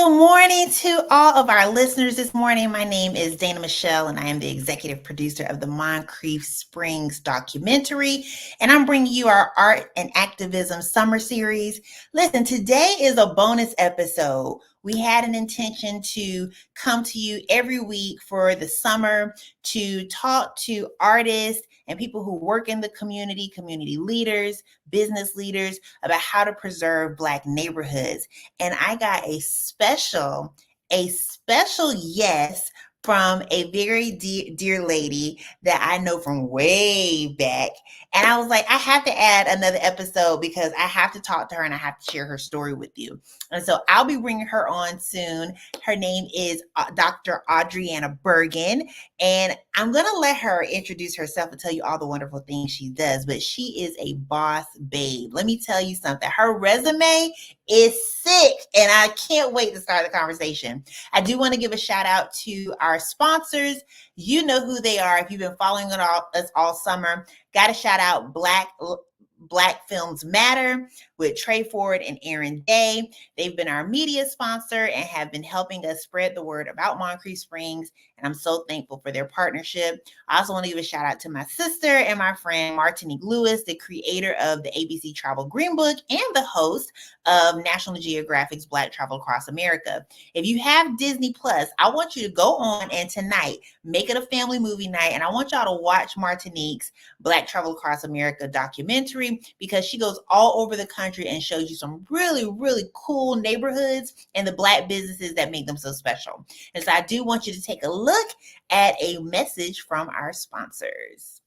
Good morning to all of our listeners this morning. My name is Dana Michelle, and I am the executive producer of the Moncrief Springs documentary. And I'm bringing you our Art and Activism summer series. Listen, today is a bonus episode. We had an intention to come to you every week for the summer to talk to artists and people who work in the community leaders, business leaders, about how to preserve Black neighborhoods. And I got a special yes from a very dear lady that I know from way back. And I was like, I have to add another episode because I have to talk to her and I have to share her story with you. And so I'll be bringing her on soon. Her name is Dr. Audrieanna Burgin. And I'm going to let her introduce herself and tell you all the wonderful things she does. But she is a boss babe. Let me tell you something. Her resume is sick, and I can't wait to start the conversation. I do want to give a shout out to our sponsors. You know who they are if you've been following us all summer. Got to shout out Black Films Matter with Trey Ford and Aaron Day. They've been our media sponsor and have been helping us spread the word about Moncrief Springs, and I'm so thankful for their partnership. I also want to give a shout out to my sister and my friend Martinique Lewis, the creator of the ABC Travel Green Book and the host of National Geographic's Black Travel Across America. If you have Disney Plus, I want you to go on and tonight make it a family movie night, and I want y'all to watch Martinique's Black Travel Across America documentary because she goes all over the country and shows you some really, really cool neighborhoods and the Black businesses that make them so special. And so I do want you to take a look at a message from our sponsors.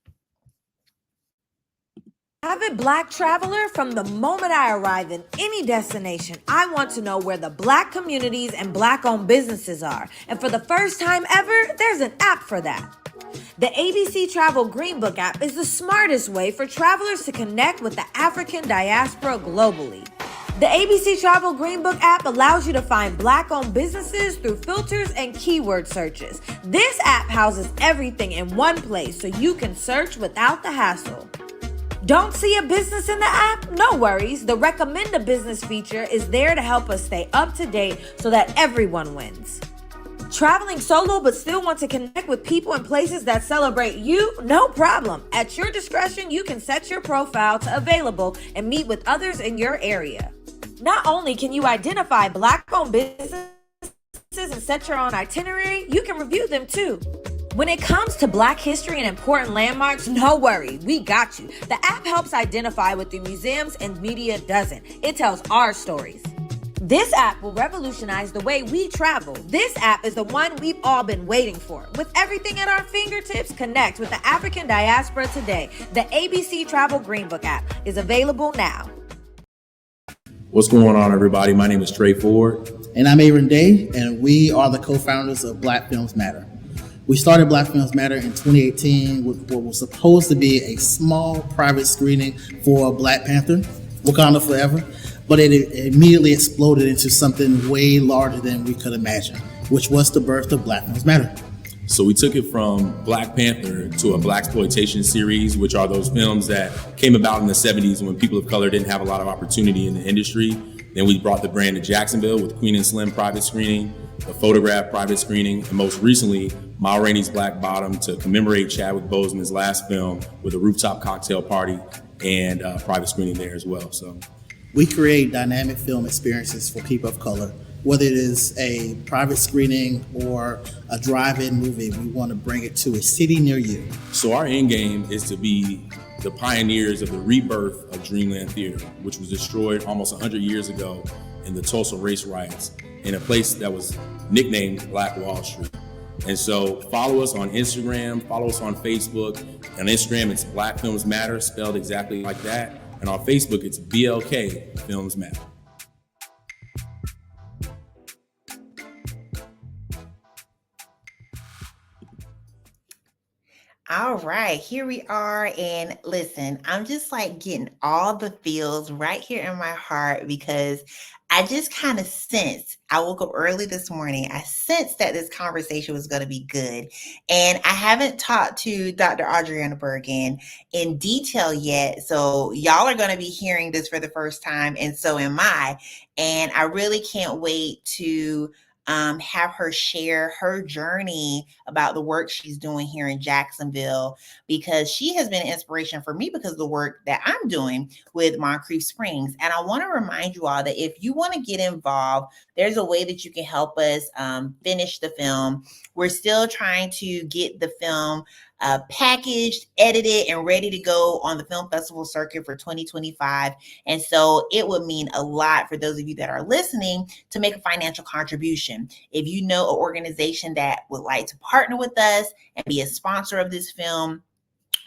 Avid Black traveler, from the moment I arrive in any destination, I want to know where the Black communities and Black-owned businesses are. And for the first time ever, there's an app for that. The ABC Travel Green Book app is the smartest way for travelers to connect with the African diaspora globally. The ABC Travel Green Book app allows you to find Black-owned businesses through filters and keyword searches. This app houses everything in one place so you can search without the hassle. Don't see a business in the app? No worries. The Recommend a Business feature is there to help us stay up to date so that everyone wins. Traveling solo but still want to connect with people and places that celebrate you? No problem. At your discretion, you can set your profile to available and meet with others in your area. Not only can you identify Black-owned businesses and set your own itinerary, you can review them too. When it comes to Black history and important landmarks, no worry, we got you. The app helps identify what the museums and media doesn't. It tells our stories. This app will revolutionize the way we travel. This app is the one we've all been waiting for. With everything at our fingertips, connect with the African diaspora today. The ABC Travel Green Book app is available now. What's going on, everybody? My name is Trey Ford. And I'm Aaron Day, and we are the co-founders of Black Films Matter. We started Black Films Matter in 2018 with what was supposed to be a small private screening for Black Panther, Wakanda Forever, but it immediately exploded into something way larger than we could imagine, which was the birth of Black Films Matter. So we took it from Black Panther to a blaxploitation series, which are those films that came about in the 70s when people of color didn't have a lot of opportunity in the industry. Then we brought the brand to Jacksonville with Queen and Slim private screening, the Photograph private screening, and most recently, Ma Rainey's Black Bottom to commemorate Chadwick Boseman's last film with a rooftop cocktail party and private screening there as well. So we create dynamic film experiences for people of color. Whether it is a private screening or a drive-in movie, we want to bring it to a city near you. So our end game is to be the pioneers of the rebirth of Dreamland Theater, which was destroyed almost 100 years ago in the Tulsa race riots in a place that was nicknamed Black Wall Street. And so follow us on Instagram, follow us on Facebook. On Instagram, it's Black Films Matter, spelled exactly like that. And on Facebook, it's BLK Films Matter. All right, here we are. And listen, I'm just like getting all the feels right here in my heart because I just kind of sensed, I woke up early this morning. I sensed that this conversation was going to be good. And I haven't talked to Dr. Audrieanna Burgin in detail yet. So y'all are going to be hearing this for the first time. And so am I. And I really can't wait to have her share her journey about the work she's doing here in Jacksonville, because she has been an inspiration for me because of the work that I'm doing with Moncrief Springs. And I want to remind you all that if you want to get involved, there's a way that you can help us finish the film. We're still trying to get the film packaged, edited, and ready to go on the film festival circuit for 2025. And so it would mean a lot for those of you that are listening to make a financial contribution. If you know an organization that would like to partner with us and be a sponsor of this film,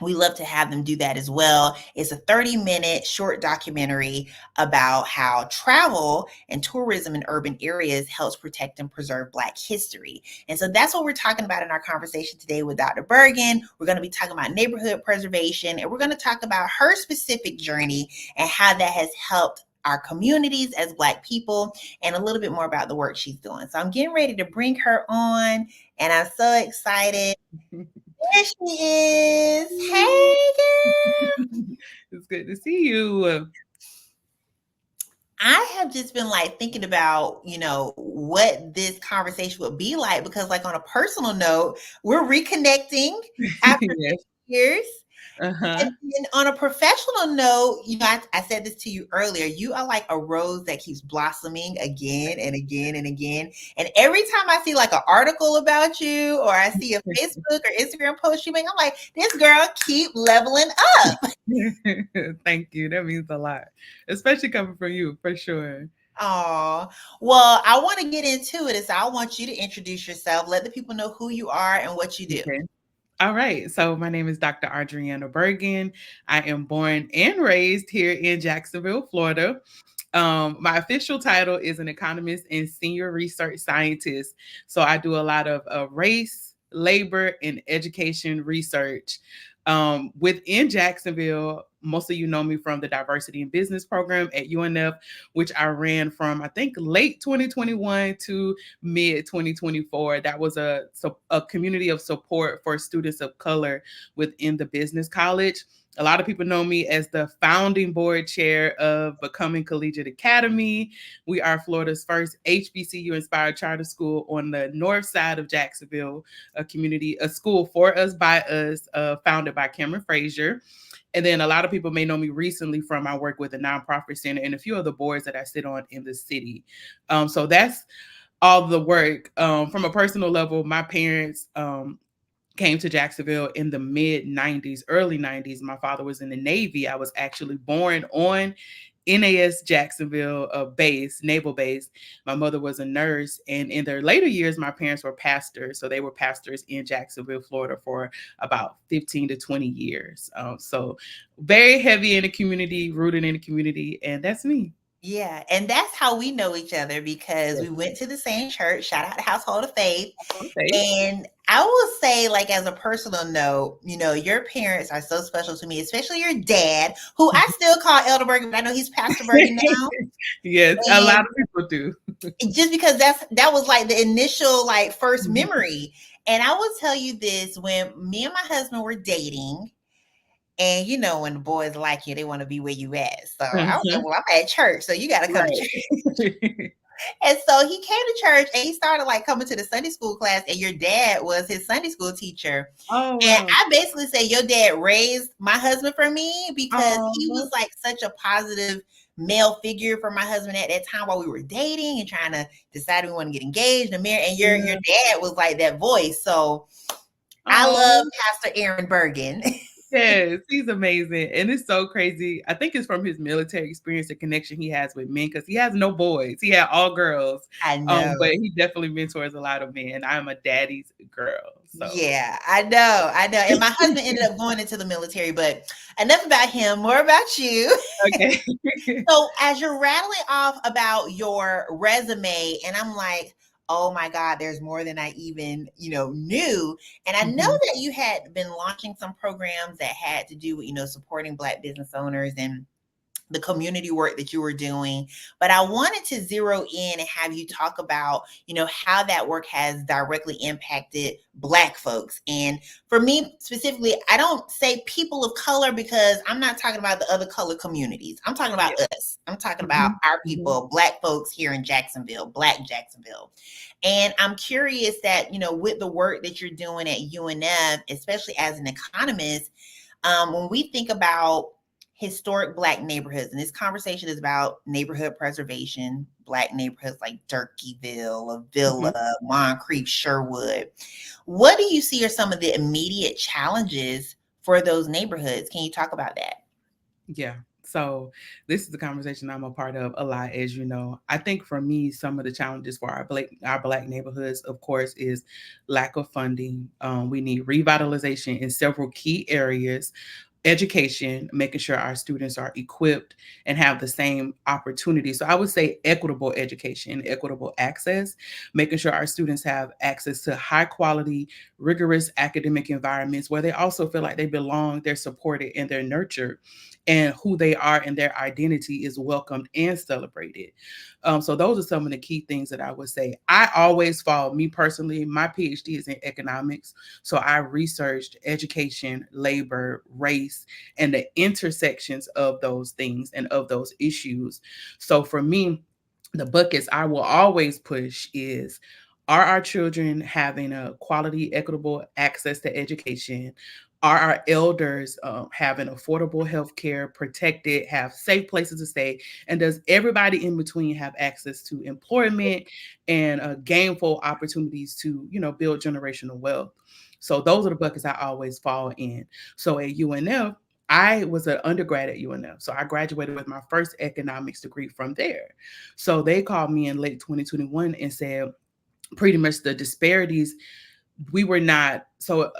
we love to have them do that as well. It's a 30-minute short documentary about how travel and tourism in urban areas helps protect and preserve Black history. And so that's what we're talking about in our conversation today with Dr. Burgin. We're going to be talking about neighborhood preservation, and we're going to talk about her specific journey and how that has helped our communities as Black people, and a little bit more about the work she's doing. So I'm getting ready to bring her on, and I'm so excited. There she is. Hey, girl. It's good to see you. I have just been like thinking about, what this conversation would be like, because like on a personal note, we're reconnecting after Yes. years. Uh-huh. And then on a professional note, I said this to you earlier, you are like a rose that keeps blossoming again and again and again. And every time I see like an article about you, or I see a Facebook or Instagram post you make, I'm like, this girl keep leveling up. Thank you. That means a lot, especially coming from you, for sure. Oh, well, I want to get into it. So I want you to introduce yourself, let the people know who you are and what you do. Okay. All right. So my name is Dr. Audrieanna Burgin. I am born and raised here in Jacksonville, Florida. My official title is an economist and senior research scientist. So I do a lot of race, labor, and education research. Within Jacksonville, most of you know me from the Diversity in Business program at UNF, which I ran from, I think, late 2021 to mid 2024. That was a community of support for students of color within the business college. A lot of people know me as the founding board chair of Becoming Collegiate Academy. We are Florida's first HBCU-inspired charter school on the north side of Jacksonville, a school for us, by us, founded by Cameron Frazier. And then a lot of people may know me recently from my work with the nonprofit center and a few other boards that I sit on in the city. So that's all the work. From a personal level, my parents came to Jacksonville in the mid 90s, early 90s. My father was in the Navy. I was actually born on NAS Jacksonville naval base. My mother was a nurse, and in their later years, my parents were pastors. So they were pastors in Jacksonville, Florida for about 15 to 20 years. So very heavy in the community, rooted in the community, and that's me. Yeah, and that's how we know each other, because we went to the same church. Shout out to Household of Faith. Okay. And I will say, like, as a personal note, your parents are so special to me, especially your dad, who I still call Elder Burgin, but I know he's Pastor Burgin now. Yes, and a lot of people do. Just because that was like the initial, like, first memory. And I will tell you this, when me and my husband were dating, and when the boys like you, they want to be where you at. So I was like, well, I'm at church, so you got to come to church. And so he came to church, and he started like coming to the Sunday school class, and your dad was his Sunday school teacher. Oh, wow. And I basically say your dad raised my husband for me, because he was like such a positive male figure for my husband at that time while we were dating and trying to decide if we want to get engaged and married. And your dad was like that voice. So I love Pastor Aaron Burgin. Yes, he's amazing. And it's so crazy. I think it's from his military experience, the connection he has with men, because he has no boys. He had all girls. I know. But he definitely mentors a lot of men. I'm a daddy's girl. So. Yeah, I know. And my husband ended up going into the military, but enough about him, more about you. Okay. So as you're rattling off about your resume, and I'm like, oh my God, there's more than I even, knew. And I know that you had been launching some programs that had to do with, supporting Black business owners and the community work that you were doing, but I wanted to zero in and have you talk about, how that work has directly impacted Black folks. And for me specifically, I don't say people of color because I'm not talking about the other color communities. I'm talking about us. I'm talking about our people, Black folks here in Jacksonville, Black Jacksonville. And I'm curious that, with the work that you're doing at UNF, especially as an economist, when we think about historic Black neighborhoods, and this conversation is about neighborhood preservation, Black neighborhoods like Turkeyville, Avila, Moncrief, Sherwood. What do you see are some of the immediate challenges for those neighborhoods? Can you talk about that? Yeah. So this is the conversation I'm a part of a lot, as you know. I think for me, some of the challenges for our Black neighborhoods, of course, is lack of funding. We need revitalization in several key areas. Education, making sure our students are equipped and have the same opportunities. So I would say equitable education, equitable access, making sure our students have access to high quality, rigorous academic environments where they also feel like they belong, they're supported, and they're nurtured, and who they are and their identity is welcomed and celebrated. So those are some of the key things that I would say. I always follow, me personally, my PhD is in economics. So I researched education, labor, race, and the intersections of those things and of those issues. So for me, the buckets I will always push is, are our children having a quality, equitable access to education? Are our elders having affordable health care, protected, have safe places to stay? And does everybody in between have access to employment and gainful opportunities to, build generational wealth? So those are the buckets I always fall in. So at UNF, I was an undergrad at UNF. So I graduated with my first economics degree from there. So they called me in late 2021 and said, pretty much the disparities, we were not, so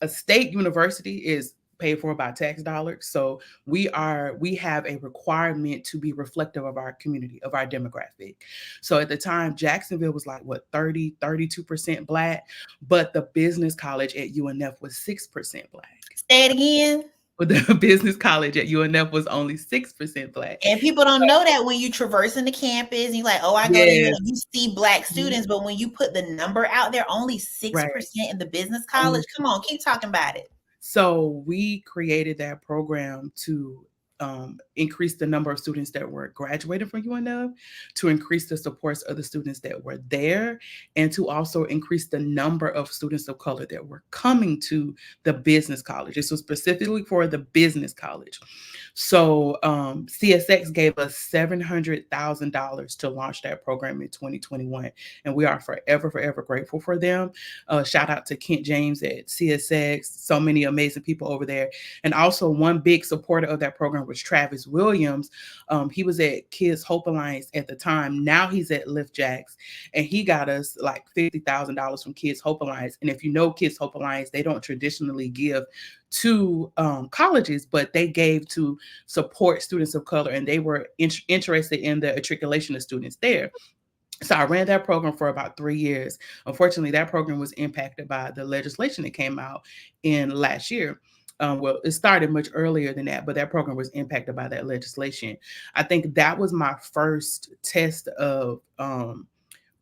a state university is paid for by tax dollars. So we have a requirement to be reflective of our community, of our demographic. So at the time, Jacksonville was like, 32% Black, but the business college at UNF was 6% Black. Say it again. But the business college at UNF was only 6% Black. And people don't know that when you traversing the campus, and you're like, oh, I go to UNF, you see Black students, but when you put the number out there, only 6% in the business college. Come on, keep talking about it. So we created that program to increase the number of students that were graduating from UNF, to increase the supports of the students that were there, and to also increase the number of students of color that were coming to the business college. This was specifically for the business college. So CSX gave us $700,000 to launch that program in 2021. And we are forever, forever grateful for them. Shout out to Kent James at CSX, so many amazing people over there. And also one big supporter of that program was Travis Williams. He was at Kids Hope Alliance at the time. Now he's at Lift Jacks, and he got us like $50,000 from Kids Hope Alliance. And if you know Kids Hope Alliance, they don't traditionally give to colleges, but they gave to support students of color, and they were interested in the matriculation of students there. So I ran that program for about 3 years. Unfortunately, that program was impacted by the legislation that came out in last year. Well, it started much earlier than that, but that program was impacted by that legislation. I think that was my first test of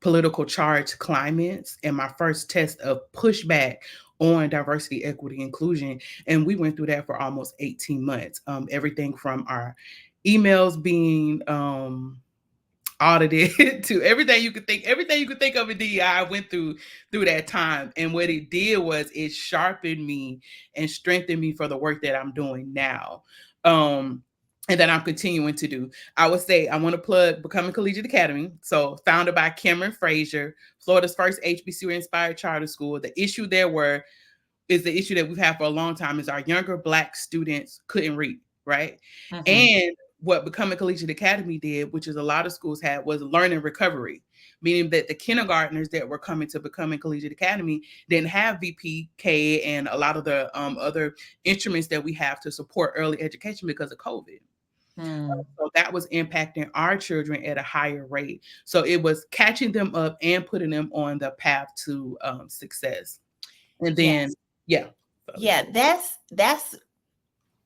political charged climates and my first test of pushback on diversity, equity, inclusion. And we went through that for almost 18 months. Everything from our emails being audited to everything you could think of in DEI. I went through that time. And what it did was it sharpened me and strengthened me for the work that I'm doing now. And that I'm continuing to do. I would say I want to plug Becoming Collegiate Academy. So founded by Cameron Frazier, Florida's first HBCU-inspired charter school. The issue there is the issue that we've had for a long time is our younger Black students couldn't read, right? Mm-hmm. And what Becoming Collegiate Academy did, which is a lot of schools had, was learning recovery, meaning that the kindergartners that were coming to Becoming Collegiate Academy didn't have VPK and a lot of the other instruments that we have to support early education because of COVID. So that was impacting our children at a higher rate. So it was catching them up and putting them on the path to success. And then, that's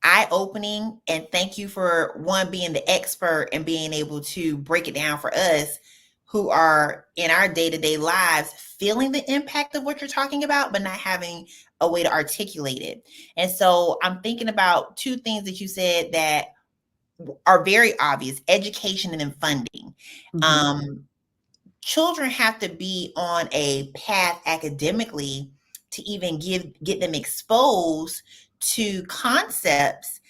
eye-opening, and thank you for one being the expert and being able to break it down for us who are in our day-to-day lives feeling the impact of what you're talking about but not having a way to articulate it. And so I'm thinking about two things that you said that are very obvious: education and then funding. Children have to be on a path academically to even get them exposed to concepts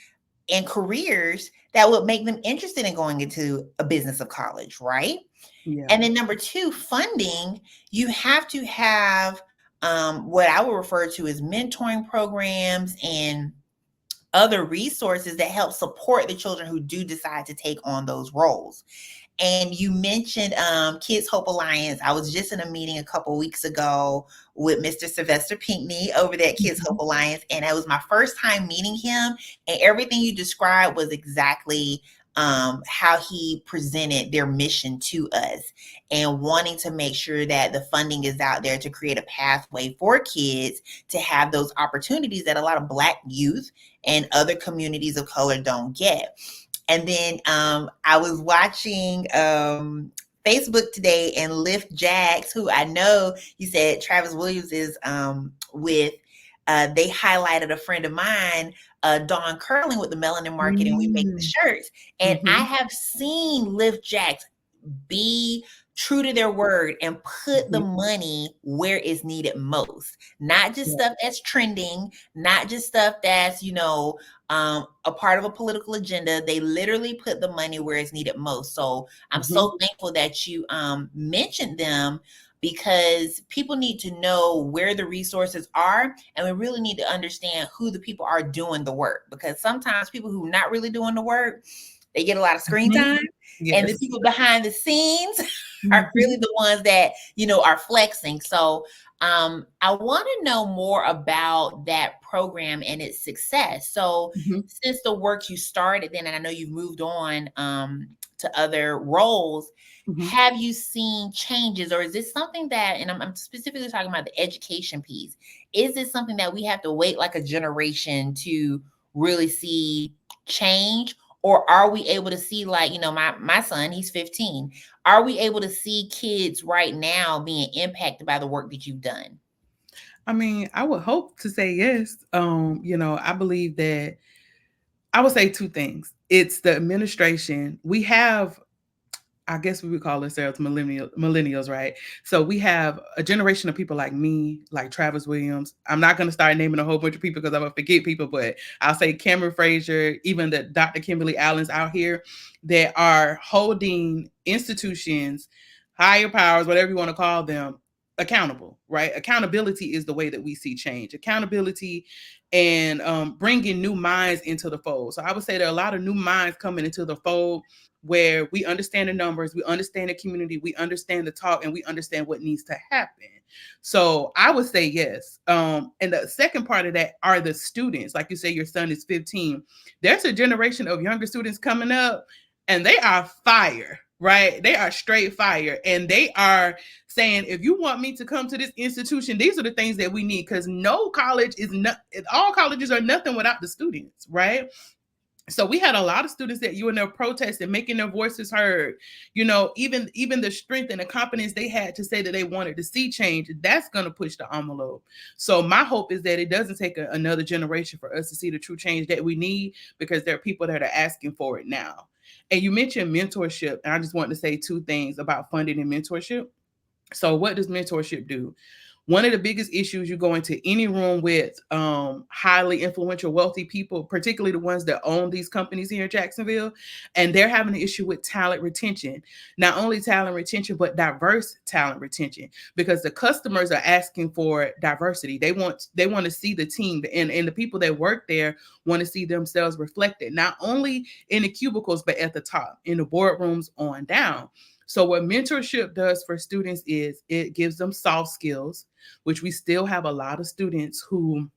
and careers that would make them interested in going into a business of college, right? Yeah. And then number two, funding. You have to have what I would refer to as mentoring programs and other resources that help support the children who do decide to take on those roles. And you mentioned Kids Hope Alliance. I was just in a meeting a couple weeks ago with Mr. Sylvester Pinckney over there at Kids Hope Alliance, and it was my first time meeting him. And everything you described was exactly how he presented their mission to us, and wanting to make sure that the funding is out there to create a pathway for kids to have those opportunities that a lot of Black youth and other communities of color don't get. And then I was watching Facebook today, and Lyft Jags, who I know you said Travis Williams is with, they highlighted a friend of mine, Dawn Curling with the Melanin Market, and We Make the Shirts. And I have seen Lyft Jags be true to their word and put the money where it's needed most. Not just stuff that's trending, not just stuff that's, a part of a political agenda. They literally put the money where it's needed most. So I'm so thankful that you mentioned them, because people need to know where the resources are, and we really need to understand who the people are doing the work, because sometimes people who are not really doing the work, they get a lot of screen time. And the people behind the scenes are really the ones that, are flexing. So I want to know more about that program and its success. So since the work you started then, and I know you've moved on to other roles, have you seen changes, or is this something that, and I'm specifically talking about the education piece, is this something that we have to wait like a generation to really see change? Or are we able to see, like, my son, he's 15. Are we able to see kids right now being impacted by the work that you've done? I mean, I would hope to say yes. I believe that I would say two things. It's the administration. We have, I guess we would call ourselves millennials, right? So we have a generation of people like me, like Travis Williams. I'm not going to start naming a whole bunch of people because I'm going to forget people, but I'll say Cameron Frazier, even the Dr. Kimberly Allens out here that are holding institutions, higher powers, whatever you want to call them, accountable, right? Accountability is the way that we see change. Accountability and bringing new minds into the fold. So I would say there are a lot of new minds coming into the fold, where we understand the numbers, we understand the community, we understand the talk, and we understand what needs to happen. So I would say yes. And the second part of that are the students. Like you say, your son is 15. There's a generation of younger students coming up, and they are fire, right? They are straight fire. And they are saying, if you want me to come to this institution, these are the things that we need, because no college is not, all colleges are nothing without the students, right? So we had a lot of students that UNF protested, making their voices heard, even the strength and the confidence they had to say that they wanted to see change. That's going to push the envelope. So my hope is that it doesn't take another generation for us to see the true change that we need, because there are people that are asking for it now. And you mentioned mentorship, and I just want to say two things about funding and mentorship. So what does mentorship do? One of the biggest issues, you go into any room with highly influential, wealthy people, particularly the ones that own these companies here in Jacksonville, and they're having an issue with talent retention. Not only talent retention, but diverse talent retention, because the customers are asking for diversity. They want to see the team, and the people that work there want to see themselves reflected, not only in the cubicles, but at the top, in the boardrooms on down. So what mentorship does for students is it gives them soft skills, which we still have a lot of students who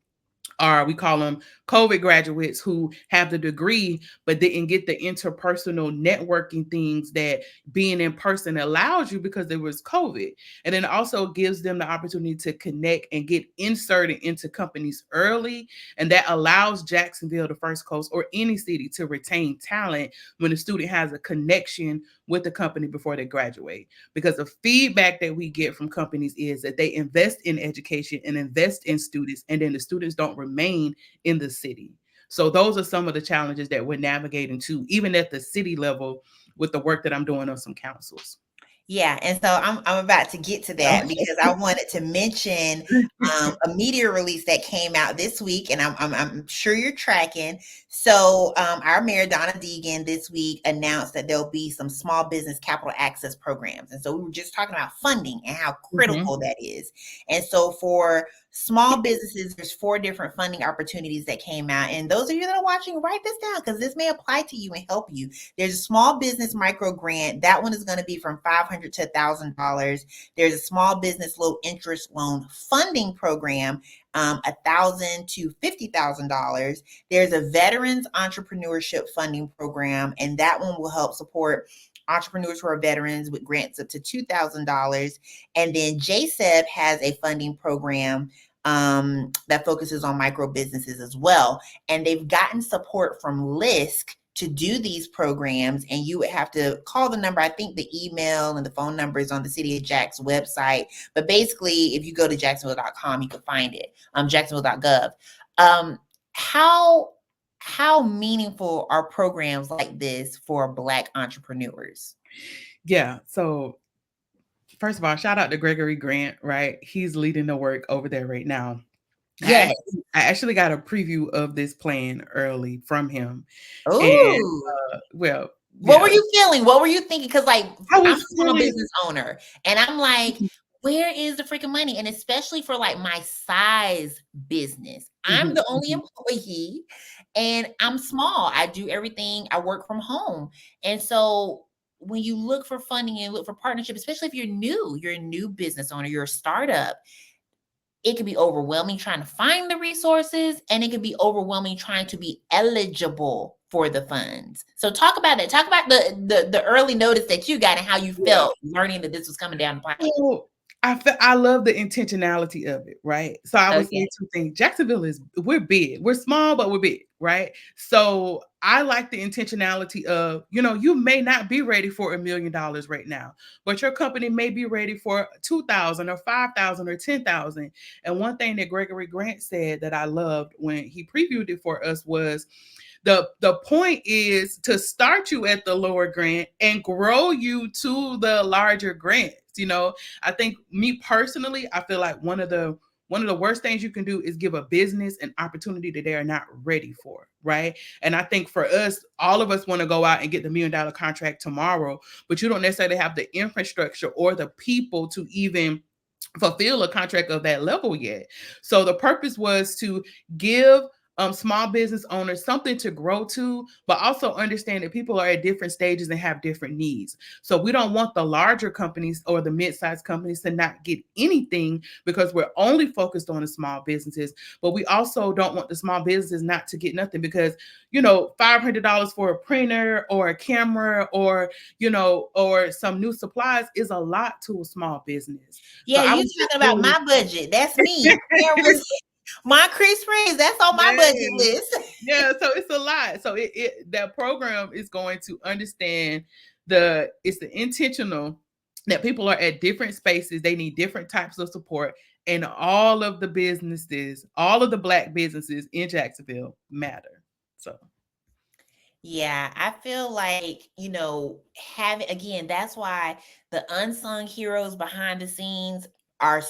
or we call them COVID graduates who have the degree but didn't get the interpersonal networking things that being in person allows you because there was COVID. And then also gives them the opportunity to connect and get inserted into companies early. And that allows Jacksonville, the First Coast, or any city to retain talent when the student has a connection with the company before they graduate. Because the feedback that we get from companies is that they invest in education and invest in students, and then the students don't remain in the city. So those are some of the challenges that we're navigating too, even at the city level with the work that I'm doing on some councils. Yeah, and so I'm about to get to that because I wanted to mention a media release that came out this week, and I'm sure you're tracking. So our mayor Donna Deegan this week announced that there'll be some small business capital access programs, and so we were just talking about funding and how critical that is. And so for small businesses, there's 4 different funding opportunities that came out, and those of you that are watching, write this down because this may apply to you and help you. There's a small business micro grant. That one is going to be from $500 to $1,000. There's a small business low interest loan funding program, $1,000 to $50,000. There's a veterans entrepreneurship funding program, and that one will help support entrepreneurs who are veterans with grants up to $2,000. And then JSEB has a funding program that focuses on micro businesses as well. And they've gotten support from LISC to do these programs, and you would have to call the number. I think the email and the phone number is on the City of Jax website. But basically, if you go to jacksonville.com, you can find it, jacksonville.gov. How meaningful are programs like this for Black entrepreneurs? Yeah. So first of all, shout out to Gregory Grant, right? He's leading the work over there right now. Yes. I actually got a preview of this plan early from him. Ooh. And, well, what were you feeling? What were you thinking? Because like I'm a small feeling, business owner, and I'm like, where is the freaking money? And especially for like my size business, I'm the only employee, and I'm small. I do everything. I work from home, and so when you look for funding and look for partnership, especially if you're a new business owner, you're a startup, it can be overwhelming trying to find the resources, and it can be overwhelming trying to be eligible for the funds. So talk about that. Talk about the early notice that you got and how you felt learning that this was coming down the pipe. Well, I love the intentionality of it, right? So I would say 2 things. Jacksonville we're big. We're small, but we're big, right? So I like the intentionality of, you may not be ready for $1 million right now, but your company may be ready for 2,000 or 5,000 or 10,000. And one thing that Gregory Grant said that I loved when he previewed it for us was, the point is to start you at the lower grant and grow you to the larger grants. I think me personally, I feel like one of the worst things you can do is give a business an opportunity that they are not ready for, right? And I think for us, all of us want to go out and get the $1 million contract tomorrow, but you don't necessarily have the infrastructure or the people to even fulfill a contract of that level yet. So the purpose was to give small business owners something to grow to, but also understand that people are at different stages and have different needs. So we don't want the larger companies or the mid-sized companies to not get anything because we're only focused on the small businesses, but we also don't want the small businesses not to get nothing because, $500 for a printer or a camera or, or some new supplies is a lot to a small business. Yeah, so you're talking about my budget. That's me. Moncrief Springs, that's on my budget list. Yeah, so it's a lot. So that program is going to understand it's the intentional that people are at different spaces. They need different types of support, and all of the businesses, all of the Black businesses in Jacksonville matter. So. Yeah, I feel like, that's why the unsung heroes behind the scenes are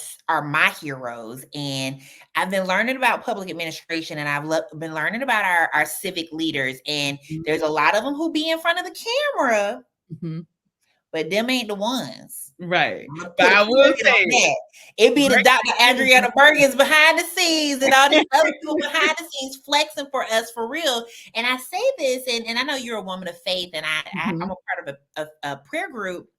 my heroes. And I've been learning about public administration, and I've been learning about our civic leaders. And there's a lot of them who be in front of the camera, but them ain't the ones. Right. But I will say that. It be the Dr. Audrieanna Burgins behind the scenes and all these other people behind the scenes flexing for us for real. And I say this, and I know you're a woman of faith, and I'm a part of a prayer group,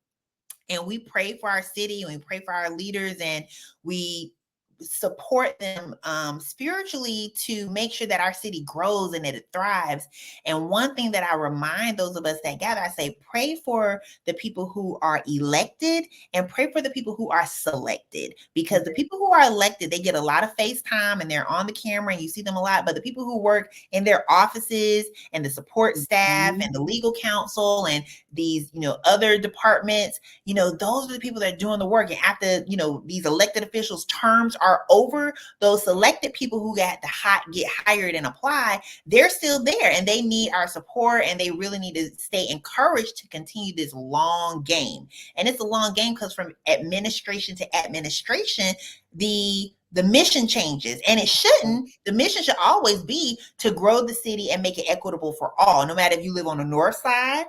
and we pray for our city and we pray for our leaders, and we support them spiritually to make sure that our city grows and that it thrives. And one thing that I remind those of us that gather, I say, pray for the people who are elected and pray for the people who are selected, because the people who are elected, they get a lot of face time and they're on the camera and you see them a lot. But the people who work in their offices and the support staff and the legal counsel and these, other departments, those are the people that are doing the work. And after, these elected officials' terms are over, those selected people who get hired and apply, they're still there and they need our support, and they really need to stay encouraged to continue this long game. And it's a long game because from administration to administration, the mission changes, and it shouldn't. The mission should always be to grow the city and make it equitable for all, no matter if you live on the north side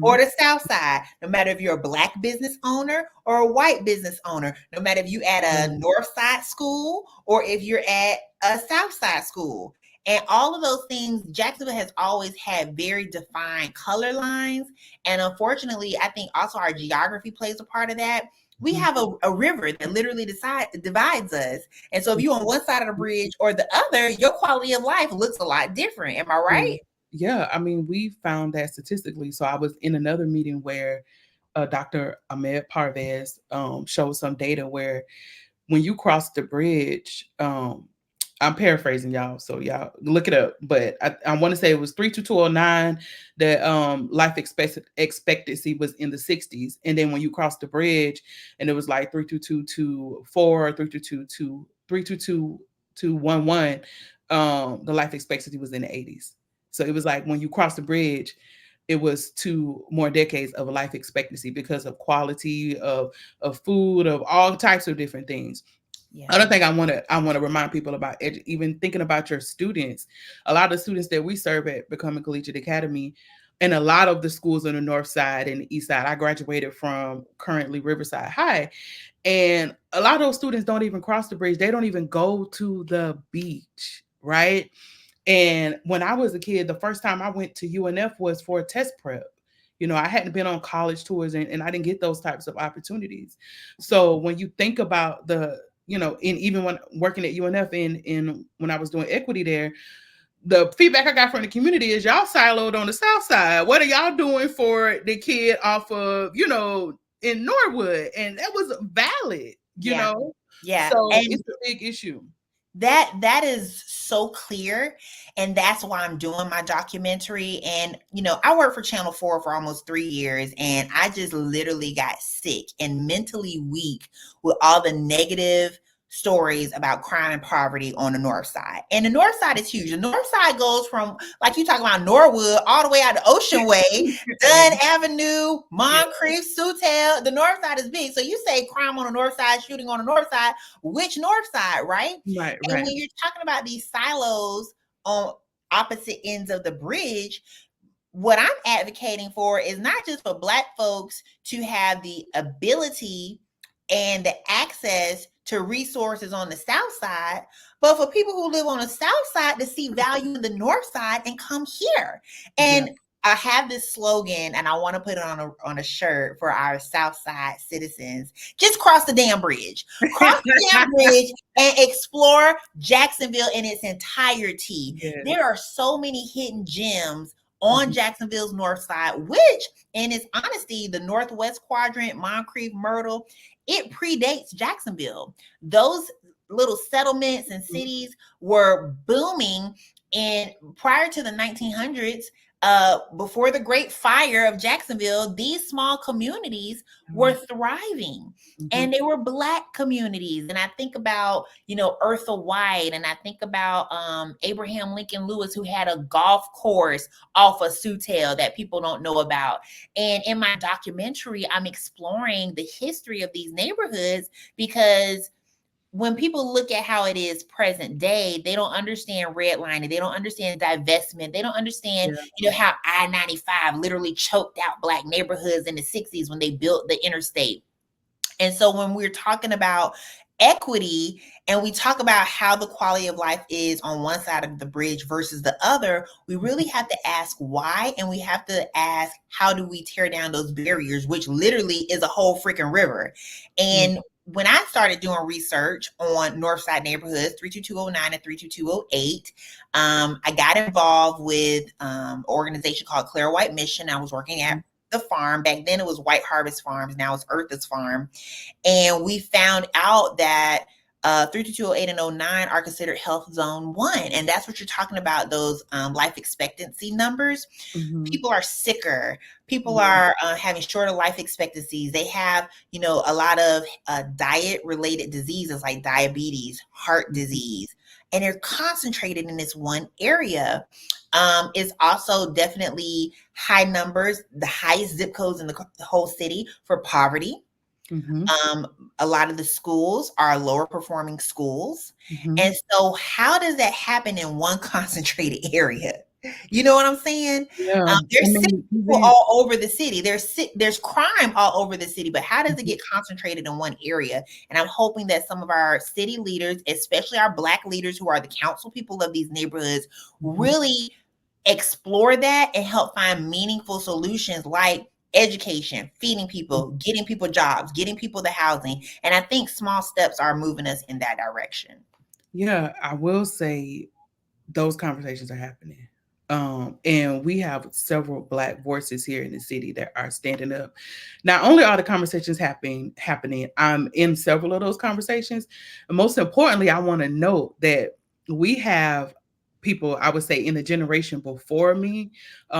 or the south side, no matter if you're a Black business owner or a white business owner, no matter if you at a north side school or if you're at a south side school. And all of those things, Jacksonville has always had very defined color lines. And unfortunately, I think also our geography plays a part of that. We have a river that literally divides us. And so if you're on one side of the bridge or the other, your quality of life looks a lot different. Am I right? Yeah, I mean, we found that statistically. So I was in another meeting where Dr. Ahmed Parvez showed some data where when you cross the bridge, I'm paraphrasing y'all, so y'all look it up. But I want to say it was 32209 that life expectancy was in the 60s. And then when you cross the bridge, and it was like 32224, 32211, the life expectancy was in the 80s. So it was like when you cross the bridge, it was 2 more decades of life expectancy because of quality of food, of all types of different things. Yeah. Other thing I want to remind people about, even thinking about your students. A lot of the students that we serve at Becoming Collegiate Academy, and a lot of the schools on the north side and the east side, I graduated from currently Riverside High, and a lot of those students don't even cross the bridge. They don't even go to the beach, right? And when I was a kid, the first time I went to UNF was for a test prep. I hadn't been on college tours, and I didn't get those types of opportunities. So when you think about and even when working at UNF and when I was doing equity there, the feedback I got from the community is y'all siloed on the south side. What are y'all doing for the kid off of, in Norwood? And that was valid, you know? Yeah. So it's a big issue. That is so clear. And that's why I'm doing my documentary. And, I worked for Channel 4 for almost 3 years, and I just literally got sick and mentally weak with all the negative stories about crime and poverty on the north side. And the north side is huge. The north side goes from, like you talk about, Norwood all the way out to Ocean Way, Dunn Avenue, Moncrief, Sutel. The north side is big. So you say crime on the north side, shooting on the north side. Which north side, right? Right. And when you're talking about these silos on opposite ends of the bridge, what I'm advocating for is not just for Black folks to have the ability and the access to resources on the south side, but for people who live on the south side to see value in the north side and come here. And I have this slogan, and I want to put it on a shirt for our south side citizens. Just cross the damn bridge. Cross the damn bridge and explore Jacksonville in its entirety. Yes. There are so many hidden gems on Jacksonville's north side, which, in its honesty, the northwest quadrant, Moncrief, Myrtle, it predates Jacksonville. Those little settlements and cities were booming prior to the 1900s. Before the Great Fire of Jacksonville, these small communities were thriving, and they were Black communities. And I think about, Eartha White, and I think about Abraham Lincoln Lewis, who had a golf course off of Sutel that people don't know about. And in my documentary, I'm exploring the history of these neighborhoods, because when people look at how it is present day, they don't understand redlining. They don't understand divestment. They don't understand, how I-95 literally choked out Black neighborhoods in the 60s when they built the interstate. And so when we're talking about equity and we talk about how the quality of life is on one side of the bridge versus the other, we really have to ask why, and we have to ask, how do we tear down those barriers, which literally is a whole freaking river. And when I started doing research on Northside neighborhoods, 32209 and 32208, I got involved with an organization called Clear White Mission. I was working at the farm. Back then it was White Harvest Farms. Now it's Earth's Farm. And we found out that 32208 and 09 are considered health zone 1. And that's what you're talking about, those life expectancy numbers. People are sicker. People are having shorter life expectancies. They have, a lot of diet related diseases like diabetes, heart disease, and they're concentrated in this one area. Is also definitely high numbers, the highest zip codes in the whole city for poverty. A lot of the schools are lower performing schools. And so how does that happen in one concentrated area? You know what I'm saying? Yeah. There's sick people all over the city. There's crime all over the city, but how does it get concentrated in one area? And I'm hoping that some of our city leaders, especially our Black leaders who are the council people of these neighborhoods, really explore that and help find meaningful solutions like education, feeding people, getting people jobs, getting people the housing. And I think small steps are moving us in that direction. Yeah, I will say those conversations are happening. And we have several Black voices here in the city that are standing up. Not only are the conversations happening, I'm in several of those conversations. And most importantly, I want to note that we have people, I would say, in the generation before me,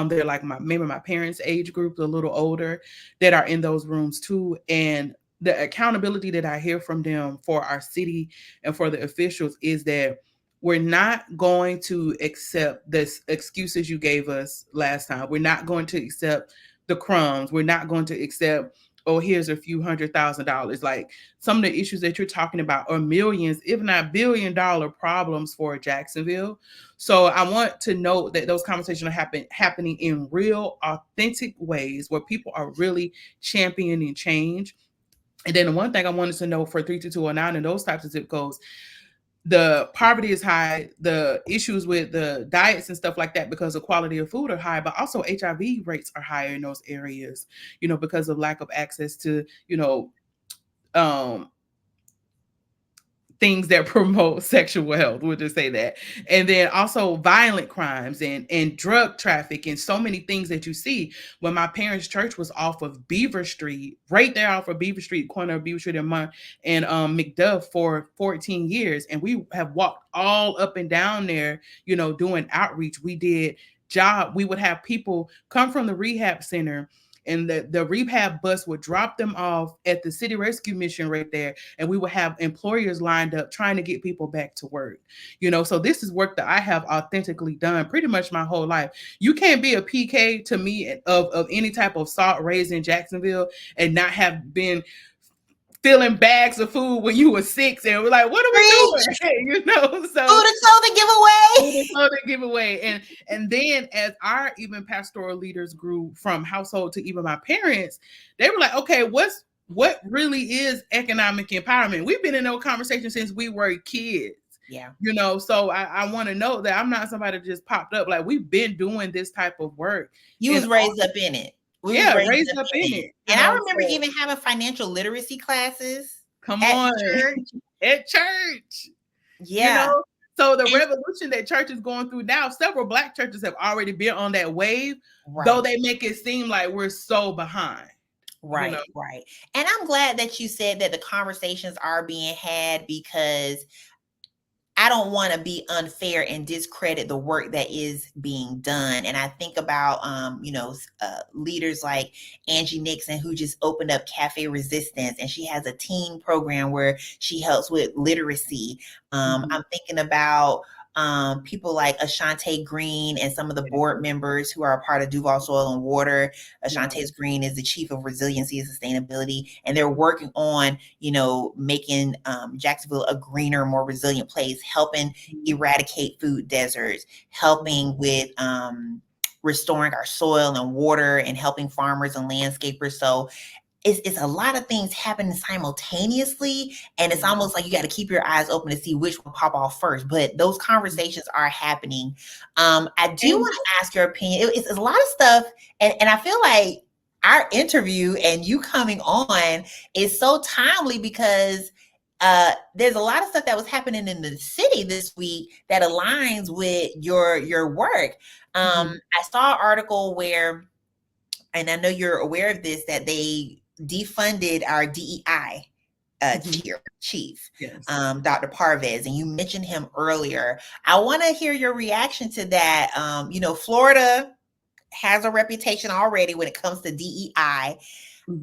they're like maybe my parents' age group, a little older, that are in those rooms too. And the accountability that I hear from them for our city and for the officials is that we're not going to accept the excuses you gave us last time. We're not going to accept the crumbs. We're not going to accept, oh, here's a few $100,000. Like some of the issues that you're talking about are millions, if not $billion problems for Jacksonville. So I want to note that those conversations are happening in real, authentic ways where people are really championing change. And then the one thing I wanted to know for 32209 and those types of zip codes, the poverty is high, the issues with the diets and stuff like that because the quality of food are high, but also HIV rates are higher in those areas, because of lack of access to, things that promote sexual health, we'll just say that. And then also violent crimes and drug traffic and so many things that you see. When my parents' church was off of Beaver Street, right there off of Beaver Street, corner of Beaver Street and McDuff for 14 years. And we have walked all up and down there, doing outreach. We would have people come from the rehab center, and the rehab bus would drop them off at the city rescue mission right there. And we would have employers lined up trying to get people back to work. So this is work that I have authentically done pretty much my whole life. You can't be a PK to me of any type of salt raised in Jacksonville and not have been filling bags of food when you were 6, and we're like, what are we doing? So food and clothing giveaway. And then as our even pastoral leaders grew from household to even my parents, they were like, okay, what really is economic empowerment? We've been in those conversations since we were kids. Yeah. So I want to know that I'm not somebody that just popped up. Like, we've been doing this type of work. You was raised up in it. Raised up in it. And I remember even having financial literacy classes. At church. Yeah. So the revolution that church is going through now, several Black churches have already been on that wave, though they make it seem like we're so behind. Right. And I'm glad that you said that the conversations are being had, because I don't want to be unfair and discredit the work that is being done. And I think about, leaders like Angie Nixon, who just opened up Cafe Resistance, and she has a teen program where she helps with literacy. I'm thinking about people like Ashante Green and some of the board members who are a part of Duval Soil and Water. Ashante Green is the chief of resiliency and sustainability, and they're working on, making Jacksonville a greener, more resilient place, helping eradicate food deserts, helping with restoring our soil and water, and helping farmers and landscapers. So it's a lot of things happening simultaneously, and it's almost like you got to keep your eyes open to see which one pop off first. But those conversations are happening. I do want to ask your opinion. It's a lot of stuff, and I feel like our interview and you coming on is so timely because there's a lot of stuff that was happening in the city this week that aligns with your work. I saw an article where, and I know you're aware of this, that they defunded our DEI chief, Yes. Dr. Parvez, and you mentioned him earlier. I want to hear your reaction to that. Florida has a reputation already when it comes to DEI.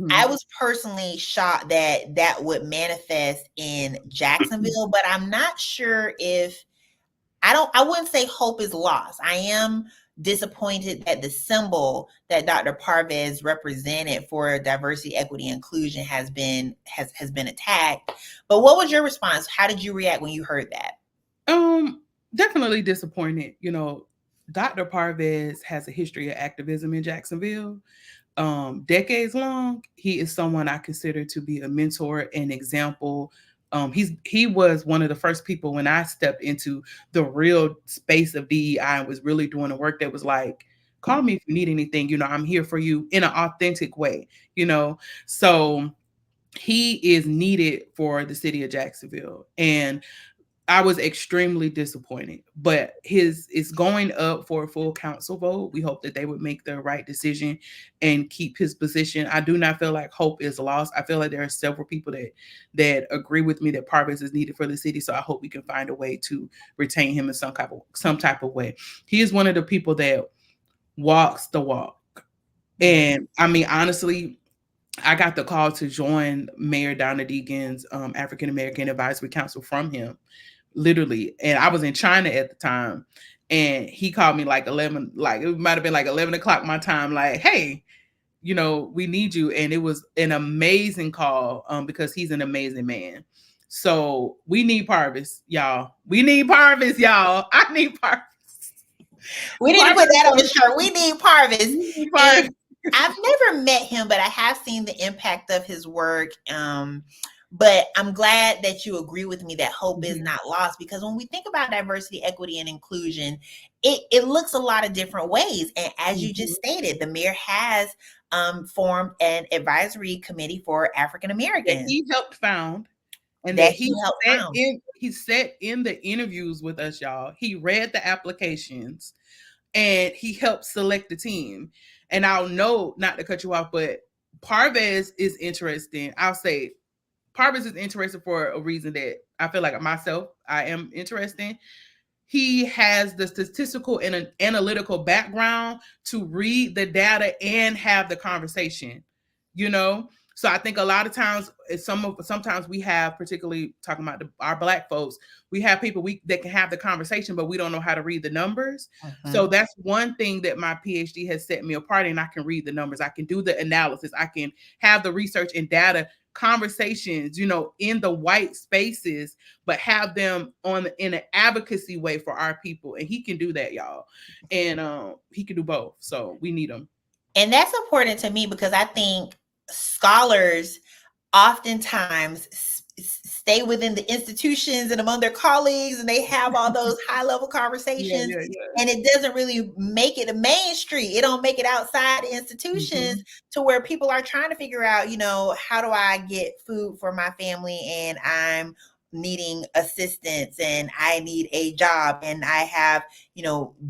I was personally shocked that that would manifest in Jacksonville, but I'm not sure if I wouldn't say hope is lost. I am disappointed that the symbol that Dr. Parvez represented for diversity, equity, inclusion has been attacked. But what was your response? How did you react when you heard that? Definitely disappointed. Dr. Parvez has a history of activism in Jacksonville, decades long. He is someone I consider to be a mentor and example. He was one of the first people when I stepped into the real space of DEI and was really doing the work that was like, call me if you need anything, I'm here for you in an authentic way, So he is needed for the city of Jacksonville. And I was extremely disappointed, but it's going up for a full council vote. We hope that they would make the right decision and keep his position. I do not feel like hope is lost. I feel like there are several people that agree with me that Parvez is needed for the city. So I hope we can find a way to retain him in some type of way. He is one of the people that walks the walk. And I mean, honestly, I got the call to join Mayor Donna Deegan's African American Advisory Council from him. Literally. And I was in China at the time, and he called me like 11, like it might've been like 11 o'clock my time, like, hey, we need you. And it was an amazing call because he's an amazing man. So we need Parvez, y'all. We need Parvez, y'all. I need Parvez. We need to put that on the shirt. We need Parvez. I've never met him, but I have seen the impact of his work. But I'm glad that you agree with me that hope is not lost, because when we think about diversity, equity, and inclusion, it looks a lot of different ways. And as you just stated, the mayor has formed an advisory committee for African Americans. He helped found. And that he said in the interviews with us, y'all, he read the applications and he helped select the team. And I'll know, not to cut you off, but Parvez is interesting. I'll say Parvez is interested for a reason that I feel like myself, I am interested. He has the statistical and an analytical background to read the data and have the conversation, So I think a lot of times, sometimes we have, particularly talking about our Black folks, we have people that can have the conversation, but we don't know how to read the numbers. So that's one thing that my PhD has set me apart, and I can read the numbers. I can do the analysis. I can have the research and data conversations, in the white spaces, but have them in an advocacy way for our people. And he can do that, y'all. And he can do both. So we need him. And that's important to me because I think scholars oftentimes stay within the institutions and among their colleagues, and they have all those high level conversations, and it doesn't really make it a main street. It don't make it outside the institutions to where people are trying to figure out, how do I get food for my family, and I'm needing assistance and I need a job and I have,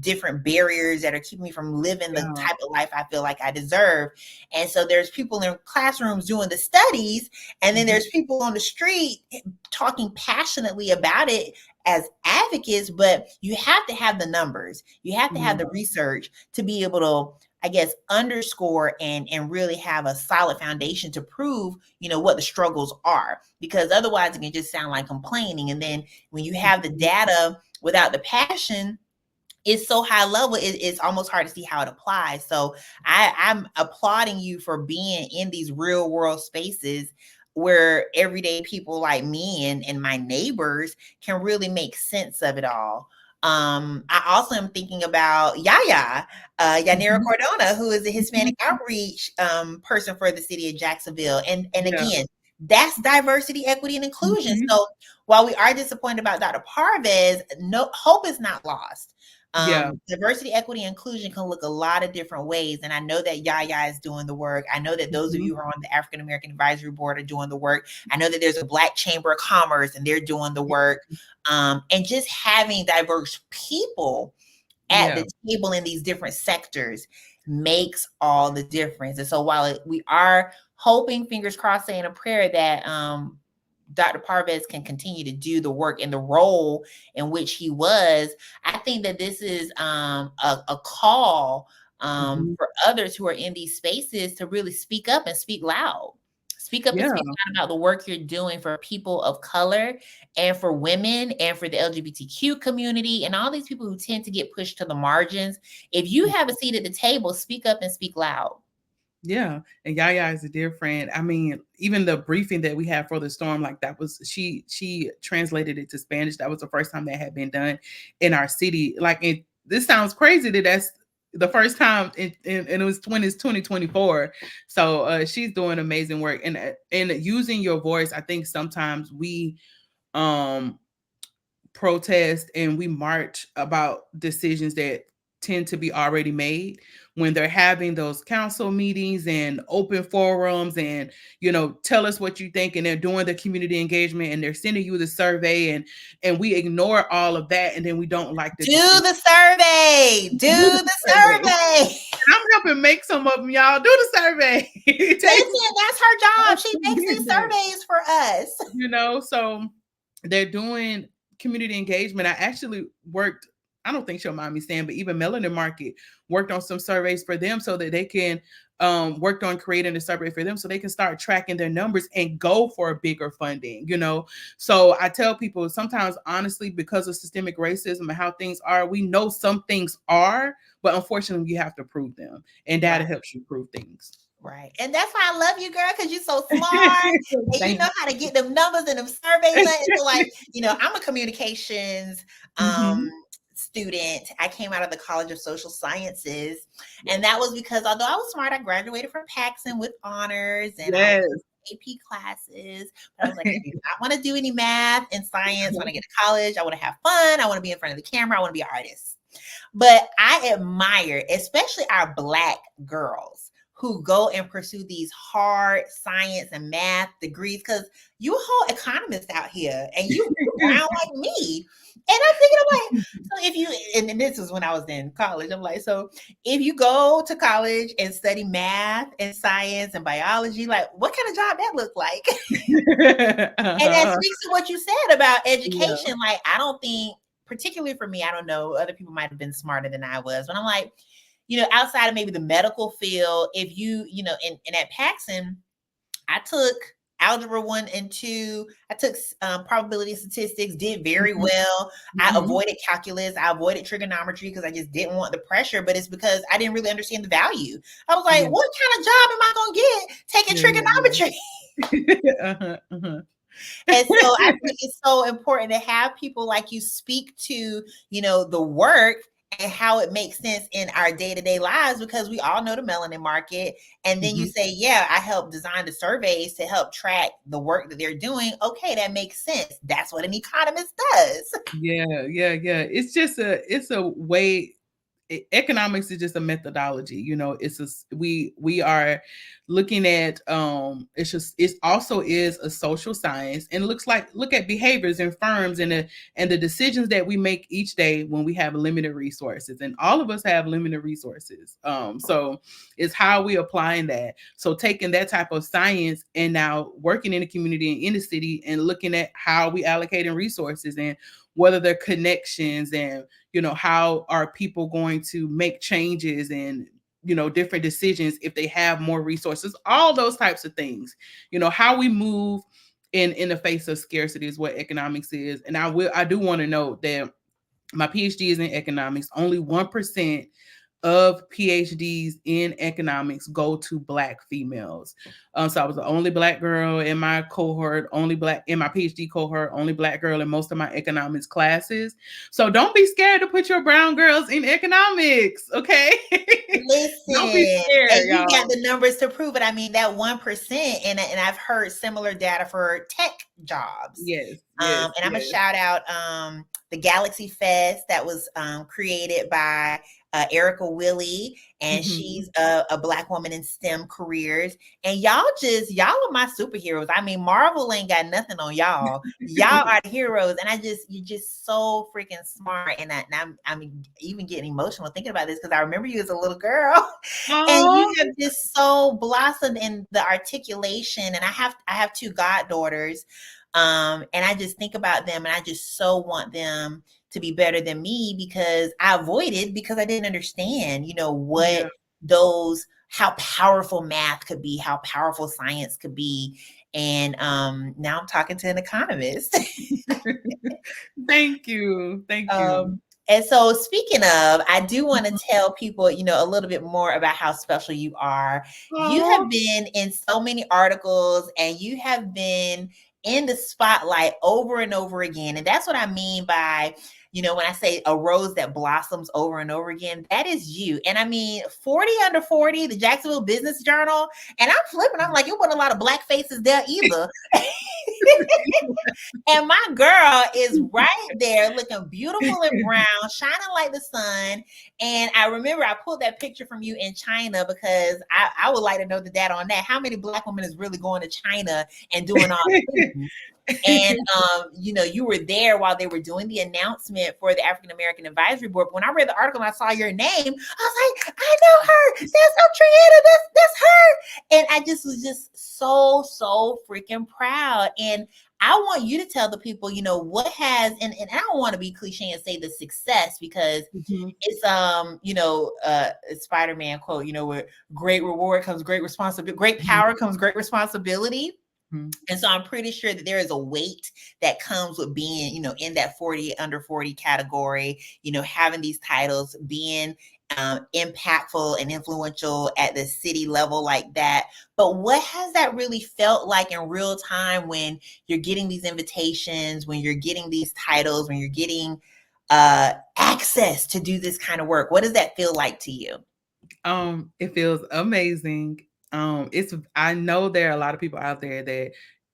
different barriers that are keeping me from living the type of life I feel like I deserve. And so there's people in classrooms doing the studies, and then there's people on the street talking passionately about it as advocates, but you have to have the numbers. You have to have the research to be able to, I guess, underscore and really have a solid foundation to prove, what the struggles are, because otherwise it can just sound like complaining. And then when you have the data without the passion, it's so high level, it's almost hard to see how it applies. So I'm applauding you for being in these real world spaces where everyday people like me and my neighbors can really make sense of it all. I also am thinking about Yanira Cordona, who is a Hispanic outreach person for the city of Jacksonville. And again, that's diversity, equity, and inclusion. So while we are disappointed about Dr. Parvez, no hope is not lost. Diversity, equity, inclusion can look a lot of different ways. And I know that Yaya is doing the work. I know that those of you who are on the African American Advisory Board are doing the work. I know that there's a Black Chamber of Commerce and they're doing the work. And just having diverse people at the table in these different sectors makes all the difference. And so while we are hoping, fingers crossed, saying a prayer that Dr. Parvez can continue to do the work in the role in which he was, I think that this is a call for others who are in these spaces to really speak up and speak loud. Speak up and speak loud about the work you're doing for people of color and for women and for the LGBTQ community and all these people who tend to get pushed to the margins. If you have a seat at the table, speak up and speak loud. Yeah. And Yaya is a dear friend. I mean, even the briefing that we had for the storm, like that was, she translated it to Spanish. That was the first time that had been done in our city. Like, this sounds crazy that that's the first time and it was 2024. So she's doing amazing work. And using your voice, I think sometimes we protest and we march about decisions that tend to be already made when they're having those council meetings and open forums and, tell us what you think. And they're doing the community engagement and they're sending you the survey and we ignore all of that. And then we don't like the survey. Do the survey. I'm helping make some of them, y'all. Do the survey. Listen, that's her job. She makes these surveys for us. So they're doing community engagement. I actually worked, I don't think she'll mind me saying, but even Melanin Market worked on some surveys for them so that they can worked on creating a survey for them so they can start tracking their numbers and go for bigger funding, So I tell people sometimes, honestly, because of systemic racism and how things are, we know some things are, but unfortunately you have to prove them, and data helps you prove things. Right. And that's why I love you, girl, because you're so smart and you know how to get them numbers and them surveys. So like, I'm a communications student. I came out of the College of Social Sciences. And that was because although I was smart, I graduated from Paxson with honors and I was AP classes. But I was like, I do not want to do any math and science. When I get to college, I want to have fun. I want to be in front of the camera. I want to be an artist. But I admire, especially our Black girls who go and pursue these hard science and math degrees, because you a whole economist out here and you brown like me. And I'm thinking, so if you, and this was when I was in college, I'm like, so if you go to college and study math and science and biology, like what kind of job that look like? And that speaks to what you said about education. Like, I don't think, particularly for me, I don't know, other people might have been smarter than I was, but I'm like, outside of maybe the medical field, if you, and at Paxson, I took algebra 1 and 2. I took probability statistics, did very well. I avoided calculus. I avoided trigonometry because I just didn't want the pressure, but it's because I didn't really understand the value. I was like, what kind of job am I going to get taking trigonometry? And so I think it's so important to have people like you speak to, the work and how it makes sense in our day-to-day lives, because we all know the melanin market. And then you say, I help design the surveys to help track the work that they're doing. Okay, that makes sense. That's what an economist does. Yeah. It's just a way. Economics is just a methodology, we are looking at it also is a social science, and look at behaviors in firms and the decisions that we make each day when we have limited resources, and all of us have limited resources. So it's how we applying that. So taking that type of science and now working in the community and in the city and looking at how we allocating resources and whether they're connections and, how are people going to make changes and, different decisions if they have more resources, all those types of things, how we move in the face of scarcity is what economics is. And I do want to note that my PhD is in economics. Only 1% of PhDs in economics go to Black females. So I was the only Black girl in my cohort, only Black in my PhD cohort, only Black girl in most of my economics classes. So don't be scared to put your brown girls in economics, okay? Listen, don't be scared, and you got the numbers to prove it. I mean, that 1%, and I've heard similar data for tech jobs. Yes. And I'm gonna shout out the Galaxy Fest that was created by Erica Willie, and she's a Black woman in STEM careers. And y'all are my superheroes. I mean, Marvel ain't got nothing on y'all. Y'all are the heroes, and you're just so freaking smart. And I'm even getting emotional thinking about this because I remember you as a little girl, and you have just so blossomed in the articulation. And I have two goddaughters, and I just think about them, and I just so want them to be better than me because I avoided because I didn't understand, what how powerful math could be, how powerful science could be. And now I'm talking to an economist. Thank you. And so speaking of, I do want to tell people, a little bit more about how special you are. You have been in so many articles, and you have been in the spotlight over and over again. And that's what I mean by, when I say a rose that blossoms over and over again, that is you. And I mean, 40 Under 40, the Jacksonville Business Journal, and I'm flipping. I'm like, it wasn't a lot of Black faces there either. And my girl is right there looking beautiful and brown, shining like the sun. And I remember I pulled that picture from you in China because I would like to know the data on that. How many Black women is really going to China and doing all this things? And, you were there while they were doing the announcement for the African American Advisory Board. When I read the article and I saw your name, I was like, I know her. That's Audrieanna. That's her. And I just was just so freaking proud. And I want you to tell the people, what has, and I don't want to be cliche and say the success because it's, Spider-Man quote, where great reward comes great responsibility, great power comes great responsibility. And so I'm pretty sure that there is a weight that comes with being, in that 40 under 40 category, having these titles, being impactful and influential at the city level like that. But what has that really felt like in real time when you're getting these invitations, when you're getting these titles, when you're getting access to do this kind of work? What does that feel like to you? It feels amazing. I know there are a lot of people out there that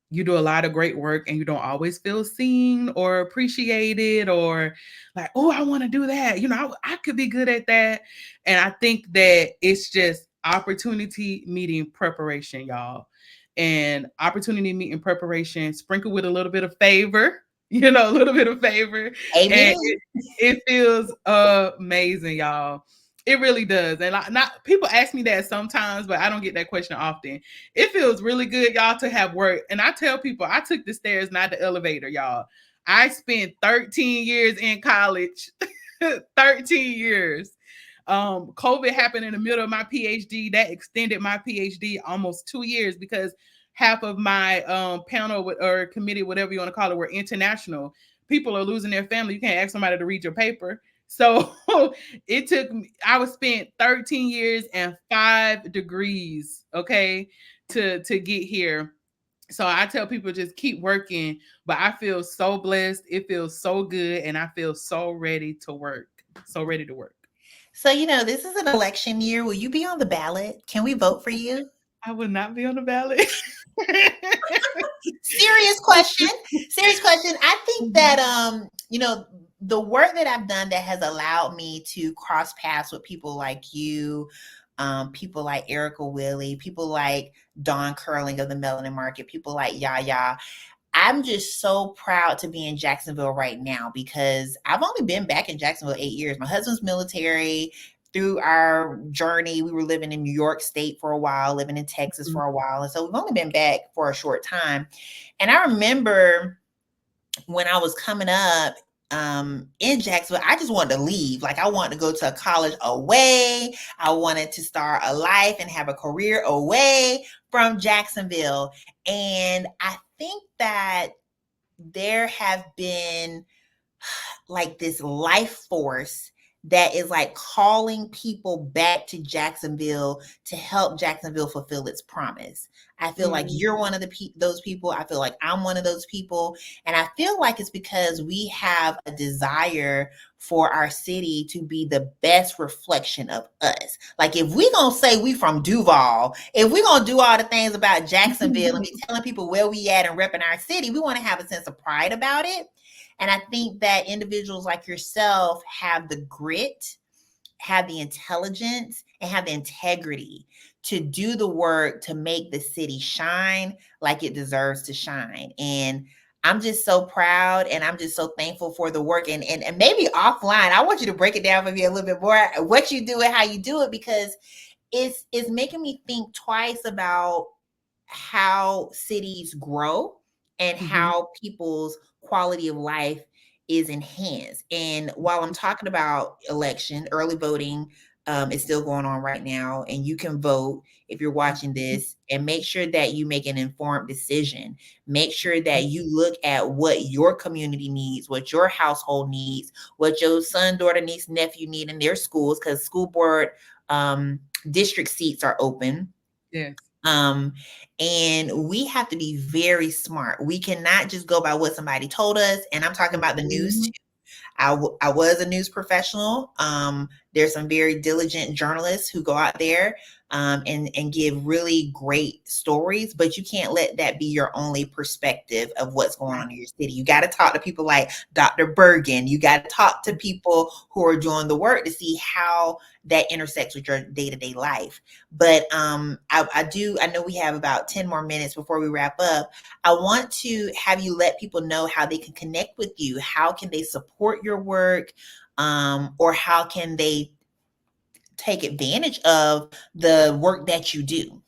you do a lot of great work and you don't always feel seen or appreciated or like, oh, I want to do that. I could be good at that. And I think that it's just opportunity meeting preparation, y'all. And opportunity meeting preparation sprinkled with a little bit of favor, a little bit of favor. Amen. And it feels amazing, y'all. It really does. And not people ask me that sometimes, but I don't get that question often. It feels really good, y'all, to have work. And I tell people, I took the stairs, not the elevator, y'all. I spent 13 years in college, 13 years. COVID happened in the middle of my PhD. That extended my PhD almost 2 years because half of my panel or committee, whatever you want to call it, were international. People are losing their family. You can't ask somebody to read your paper. So it took me, I spent 13 years and 5 degrees, okay, to get here. So I tell people just keep working, but I feel so blessed. It feels so good. And I feel so ready to work. So ready to work. So, this is an election year. Will you be on the ballot? Can we vote for you? I will not be on the ballot. Serious question. I think that, the work that I've done that has allowed me to cross paths with people like you, people like Erica Willie, people like Dawn Curling of the Melanin Market, people like Yaya. I'm just so proud to be in Jacksonville right now because I've only been back in Jacksonville 8 years. My husband's military. Through our journey, we were living in New York State for a while, living in Texas for a while. And so we've only been back for a short time. And I remember when I was coming up in Jacksonville, I just wanted to leave. Like I wanted to go to a college away. I wanted to start a life and have a career away from Jacksonville. And I think that there have been like this life force that is like calling people back to Jacksonville to help Jacksonville fulfill its promise. I feel like you're one of those people. I feel like I'm one of those people. And I feel like it's because we have a desire for our city to be the best reflection of us. Like if we gonna say we from Duval, if we gonna do all the things about Jacksonville and be telling people where we at and repping our city, we want to have a sense of pride about it. And I think that individuals like yourself have the grit, have the intelligence, and have the integrity to do the work to make the city shine like it deserves to shine. And I'm just so proud, and I'm just so thankful for the work. And maybe offline, I want you to break it down for me a little bit more, what you do and how you do it, because it's making me think twice about how cities grow and how people's quality of life is enhanced. And while I'm talking about election, early voting is still going on right now, and you can vote if you're watching this, and make sure that you make an informed decision. Make sure that you look at what your community needs, what your household needs, what your son, daughter, niece, nephew need in their schools, because school board district seats are open. Yes. And we have to be very smart. We cannot just go by what somebody told us. And I'm talking about the news too. I was a news professional. There's some very diligent journalists who go out there and give really great stories, but you can't let that be your only perspective of what's going on in your city. You got to talk to people like Dr. Burgin. You got to talk to people who are doing the work to see how that intersects with your day-to-day life. But I know we have about 10 more minutes before we wrap up. I want to have you let people know how they can connect with you. How can they support your work? Or how can they take advantage of the work that you do?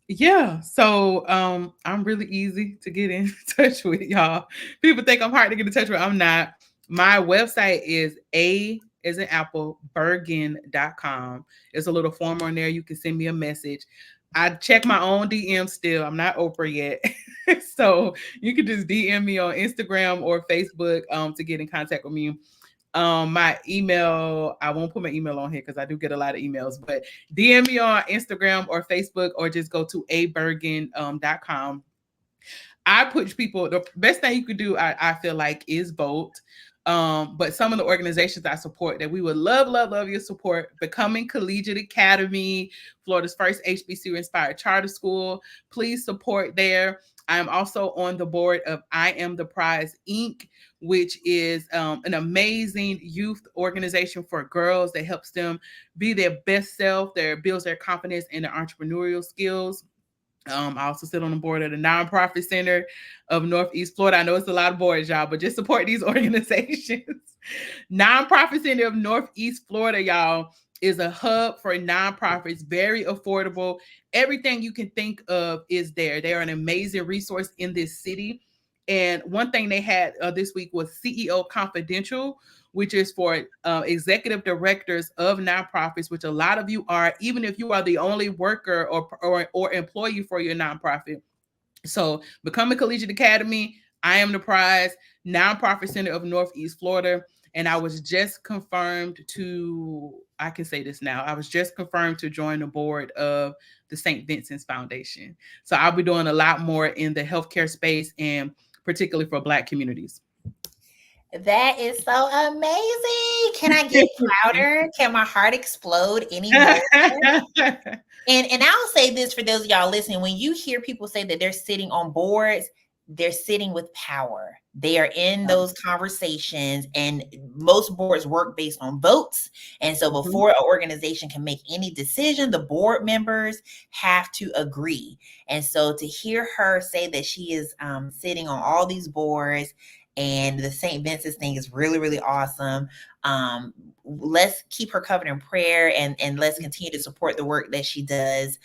Yeah. So I'm really easy to get in touch with, y'all. People think I'm hard to get in touch with. I'm not. My website is A as in Apple, Burgin.com. There's a little form on there. You can send me a message. I check my own DM still. I'm not Oprah yet. So you can just DM me on Instagram or Facebook to get in contact with me. My email, I won't put my email on here because I do get a lot of emails, but DM me on Instagram or Facebook, or just go to aburgin.com. I push people, the best thing you could do, I feel like, is vote. But some of the organizations I support that we would love your support: Becoming Collegiate Academy, Florida's first HBCU inspired charter school. Please support there. I'm also on the board of I Am the Prize Inc., which is an amazing youth organization for girls that helps them be their best self, builds their confidence and their entrepreneurial skills. I also sit on the board of the Nonprofit Center of Northeast Florida. I know it's a lot of boards, y'all, but just support these organizations. Nonprofit Center of Northeast Florida, y'all, is a hub for nonprofits, very affordable. Everything you can think of is there. They are an amazing resource in this city. And one thing they had this week was CEO Confidential, which is for executive directors of nonprofits, which a lot of you are, even if you are the only worker or employee for your nonprofit. So Becoming Collegiate Academy, I Am the Prize, Nonprofit Center of Northeast Florida. And I was just confirmed to, I can say this now, I was just confirmed to join the board of the St. Vincent's Foundation. So I'll be doing a lot more in the healthcare space, and particularly for Black communities. That is so amazing. Can I get prouder? Can my heart explode anymore? And I'll say this for those of y'all listening: when you hear people say that they're sitting on boards, they're sitting with power. They are in those conversations, and most boards work based on votes. And so before an organization can make any decision, the board members have to agree. And so to hear her say that she is sitting on all these boards, and the St. Vincent's thing is really, really awesome. Let's keep her covered in prayer, and let's continue to support the work that she does.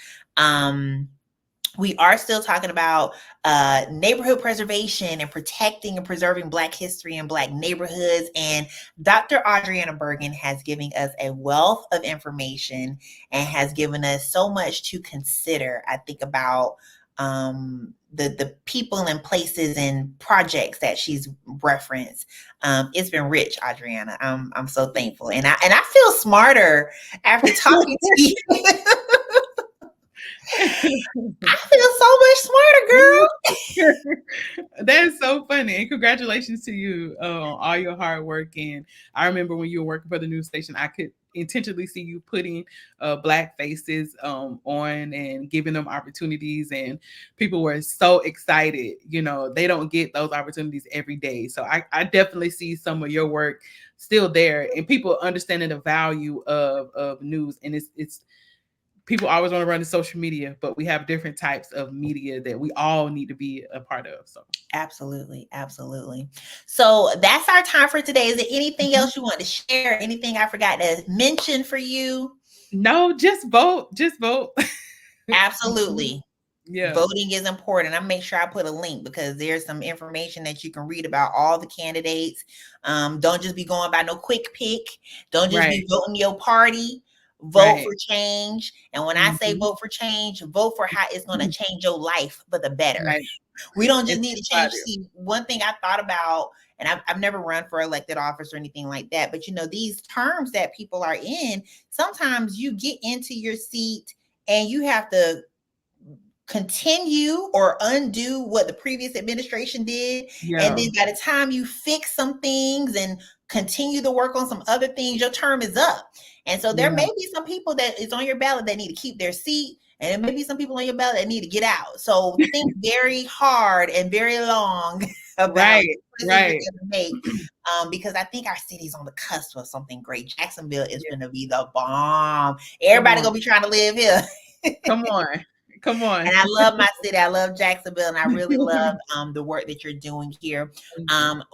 We are still talking about neighborhood preservation and protecting and preserving Black history and Black neighborhoods. And Dr. Audrieanna Burgin has given us a wealth of information and has given us so much to consider. I think about the people and places and projects that she's referenced. It's been rich, Audrieanna. I'm so thankful, and I feel smarter after talking to you. I feel so much smarter, girl. That is so funny. And congratulations to you on all your hard work. And I remember when you were working for the news station, I could intentionally see you putting Black faces on and giving them opportunities, and people were so excited. You know, they don't get those opportunities every day. So I definitely see some of your work still there, and people understanding the value of news. And it's people always want to run to social media, but we have different types of media that we all need to be a part of. So absolutely. So that's our time for today. Is there anything else you want to share? Anything I forgot to mention for you? No, just vote. Absolutely. Yeah. Voting is important. I'll make sure I put a link because there's some information that you can read about all the candidates. Don't just be going by no quick pick. Don't just be voting your party. Vote for change. And when I say vote for change, vote for how it's going to change your life for the better. Right. We don't just need to change. See, one thing I thought about, and I've never run for elected office or anything like that, but you know, these terms that people are in, sometimes you get into your seat and you have to continue or undo what the previous administration did. Yeah. And then by the time you fix some things and continue to work on some other things, your term is up. And so there may be some people that is on your ballot that need to keep their seat, and there may be some people on your ballot that need to get out. So think very hard and very long about what you're going to make, because I think our city's on the cusp of something great. Jacksonville is going to be the bomb. Everybody going to be trying to live here. Come on. And I love my city. I love Jacksonville, and I really love the work that you're doing here.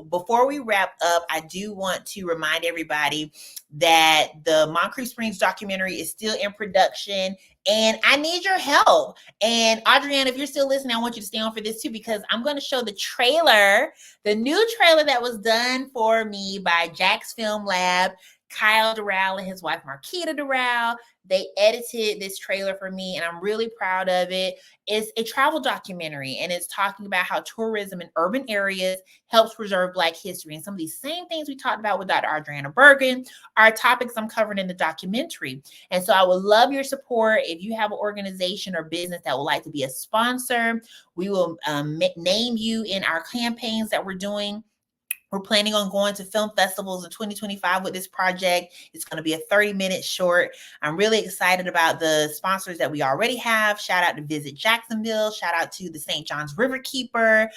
Before we wrap up, I do want to remind everybody that the Moncrief Springs documentary is still in production, and I need your help. And Audrieanna, if you're still listening, I want you to stay on for this too, because I'm going to show the trailer, the new trailer that was done for me by Jack's Film Lab. Kyle Doral and his wife, Marquita Doral, they edited this trailer for me, and I'm really proud of it. It's a travel documentary, and it's talking about how tourism in urban areas helps preserve Black history. And some of these same things we talked about with Dr. Audrieanna Burgin are topics I'm covering in the documentary. And so I would love your support. If you have an organization or business that would like to be a sponsor, we will name you in our campaigns that we're doing. We're planning on going to film festivals in 2025 with this project. It's going to be a 30-minute short. I'm really excited about the sponsors that we already have. Shout out to Visit Jacksonville. Shout out to the St. John's Riverkeeper,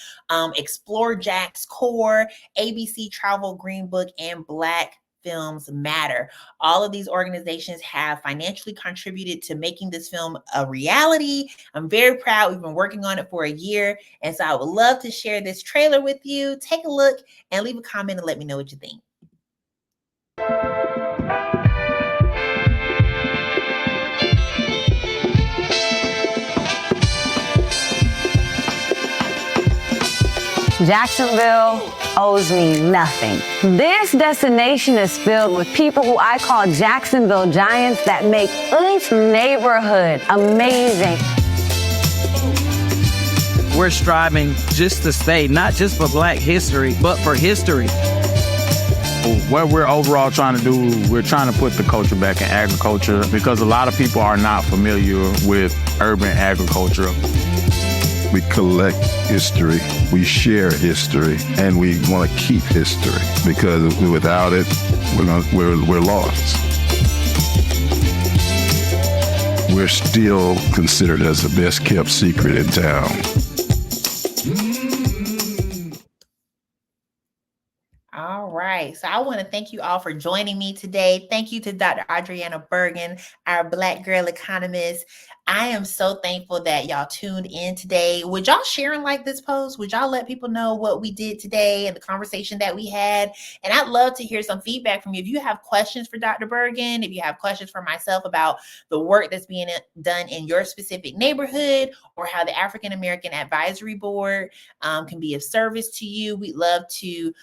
Explore Jack's Core, ABC Travel Green Book, and Black Films Matter. All of these organizations have financially contributed to making this film a reality. I'm very proud. We've been working on it for a year. And so I would love to share this trailer with you. Take a look and leave a comment and let me know what you think. Jacksonville owes me nothing. This destination is filled with people who I call Jacksonville giants that make each neighborhood amazing. We're striving just to stay, not just for Black history, but for history. What we're overall trying to do, we're trying to put the culture back in agriculture, because a lot of people are not familiar with urban agriculture. We collect history, we share history, and we want to keep history, because without it, we're lost. We're still considered as the best kept secret in town. All right. So I want to thank you all for joining me today. Thank you to Dr. Audrieanna Burgin, our Black girl economist. I am so thankful that y'all tuned in today. Would y'all share and like this post? Would y'all let people know what we did today and the conversation that we had? And I'd love to hear some feedback from you. If you have questions for Dr. Burgin, if you have questions for myself about the work that's being done in your specific neighborhood, or how the African American Advisory Board can be of service to you, we'd love to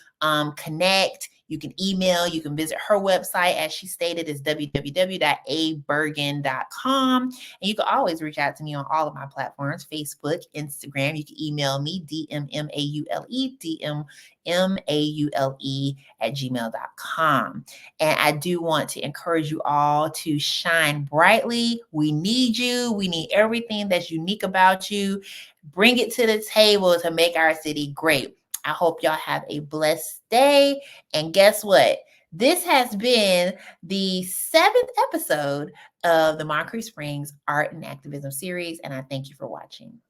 connect. You can email, you can visit her website, as she stated, is www.aburgin.com. And you can always reach out to me on all of my platforms, Facebook, Instagram. You can email me, dmmaule@gmail.com. And I do want to encourage you all to shine brightly. We need you. We need everything that's unique about you. Bring it to the table to make our city great. I hope y'all have a blessed day. And guess what? This has been the 7th episode of the Moncrief Springs Art and Activism series, and I thank you for watching.